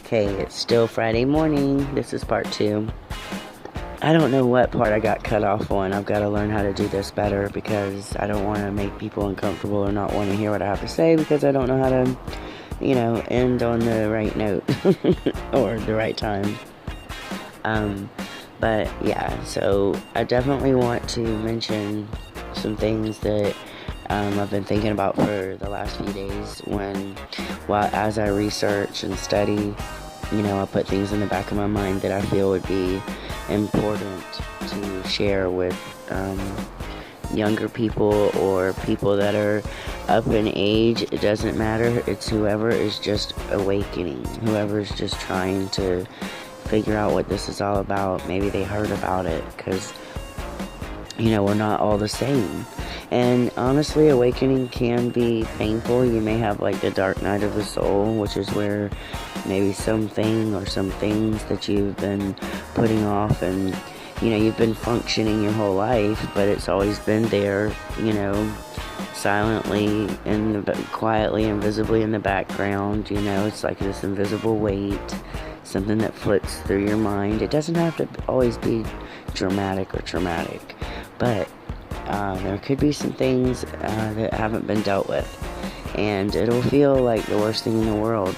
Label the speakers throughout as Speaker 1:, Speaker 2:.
Speaker 1: Okay, it's still Friday morning. This is part 2. I don't know what part I got cut off on. I've got to learn how to do this better because I don't want to make people uncomfortable or not want to hear what I have to say because I don't know how to, end on the right note or the right time. But yeah, so I definitely want to mention some things that I've been thinking about for the last few days as I research and study, I put things in the back of my mind that I feel would be important to share with younger people or people that are up in age. It doesn't matter. It's whoever is just awakening, whoever is just trying to figure out what this is all about. Maybe they heard about it because, we're not all the same. And honestly, awakening can be painful. You may have like the dark night of the soul, which is where maybe something or some things that you've been putting off and, you've been functioning your whole life, but it's always been there, silently and quietly, invisibly in the background. It's like this invisible weight, something that flits through your mind. It doesn't have to always be dramatic or traumatic, but there could be some things that haven't been dealt with, and it'll feel like the worst thing in the world.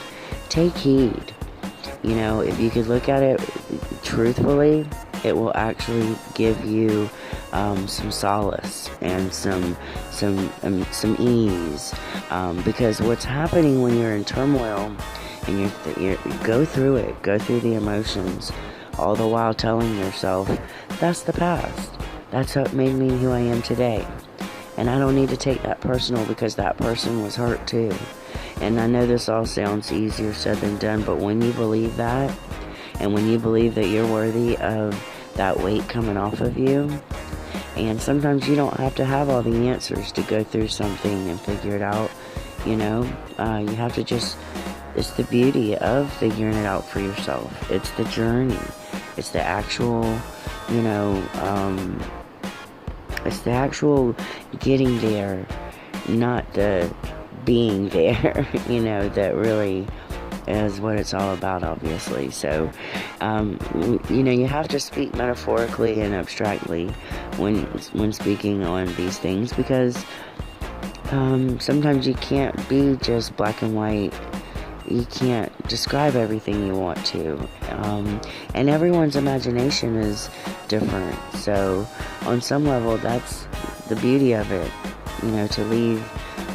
Speaker 1: Take heed. If you could look at it truthfully, it will actually give you some solace and some ease, because what's happening when you're in turmoil and you go through the emotions, all the while telling yourself, that's the past. That's what made me who I am today. And I don't need to take that personal because that person was hurt too. And I know this all sounds easier said than done, but when you believe that, and when you believe that you're worthy of that weight coming off of you, and sometimes you don't have to have all the answers to go through something and figure it out, you have to just, it's the beauty of figuring it out for yourself. It's the journey. It's the actual, it's the actual getting there, not the being there, that really is what it's all about, obviously. So, you have to speak metaphorically and abstractly when speaking on these things, because sometimes you can't be just black and white. You can't describe everything you want to, and everyone's imagination is different. So on some level, that's the beauty of it, to leave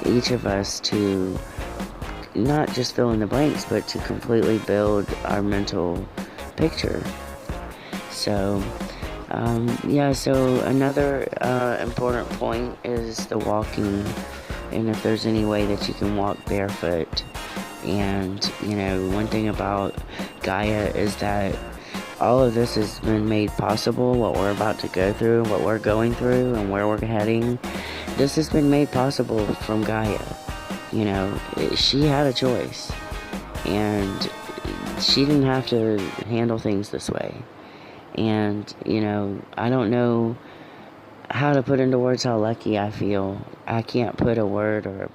Speaker 1: each of us to not just fill in the blanks, but to completely build our mental picture. So so another important point is the walking, and if there's any way that you can walk barefoot. And, one thing about Gaia is that all of this has been made possible, what we're about to go through, what we're going through, and where we're heading. This has been made possible from Gaia. She had a choice, and she didn't have to handle things this way. And, I don't know how to put into words how lucky I feel. I can't put a word or a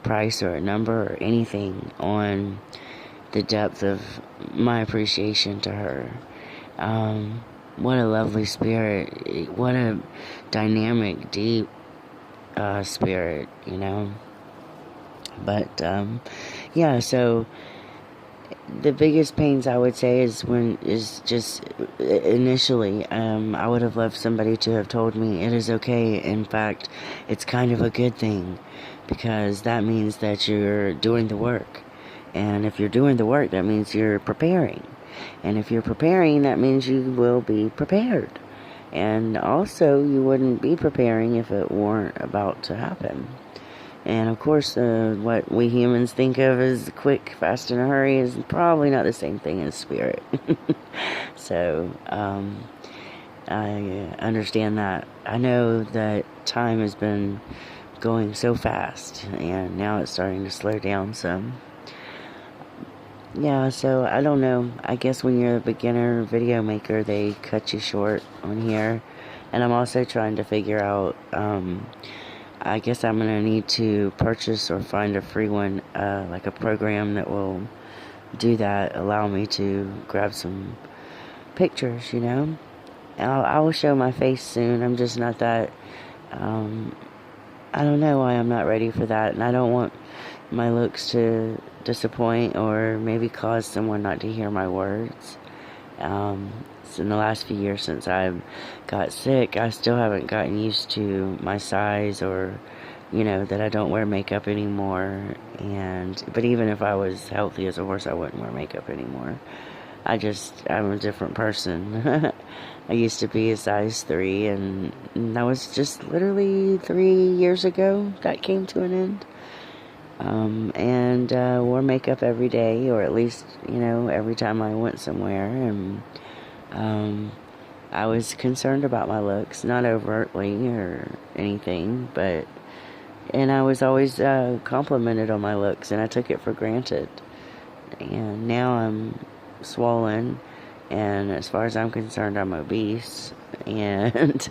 Speaker 1: price or a number or anything on the depth of my appreciation to her. What a lovely spirit. What a dynamic, deep spirit, But, so the biggest pains I would say is just initially, I would have loved somebody to have told me it is okay. In fact, it's kind of a good thing, because that means that you're doing the work. And if you're doing the work, that means you're preparing. And if you're preparing, that means you will be prepared. And also, you wouldn't be preparing if it weren't about to happen. And of course, what we humans think of as quick, fast, in a hurry is probably not the same thing as spirit. So, I understand that. I know that time has been going so fast, and now it's starting to slow down some. So I don't know. I guess when you're a beginner video maker, they cut you short on here. And I'm also trying to figure out, I guess I'm going to need to purchase or find a free one, like a program that will do that, allow me to grab some pictures, you know. I will show my face soon. I'm just not that, I don't know why I'm not ready for that, and I don't want my looks to disappoint or maybe cause someone not to hear my words. So in the last few years since I got sick, I still haven't gotten used to my size, or that I don't wear makeup anymore. But even if I was healthy as a horse, I wouldn't wear makeup anymore. I'm a different person. I used to be a size 3, and that was just literally 3 years ago that came to an end. And wore makeup every day, or at least, every time I went somewhere. And I was concerned about my looks, not overtly or anything, and I was always complimented on my looks, and I took it for granted. And now I'm swollen, and as far as I'm concerned, I'm obese. And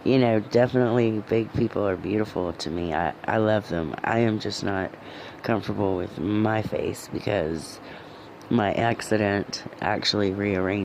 Speaker 1: definitely big people are beautiful to me. I love them. I am just not comfortable with my face because my accident actually rearranged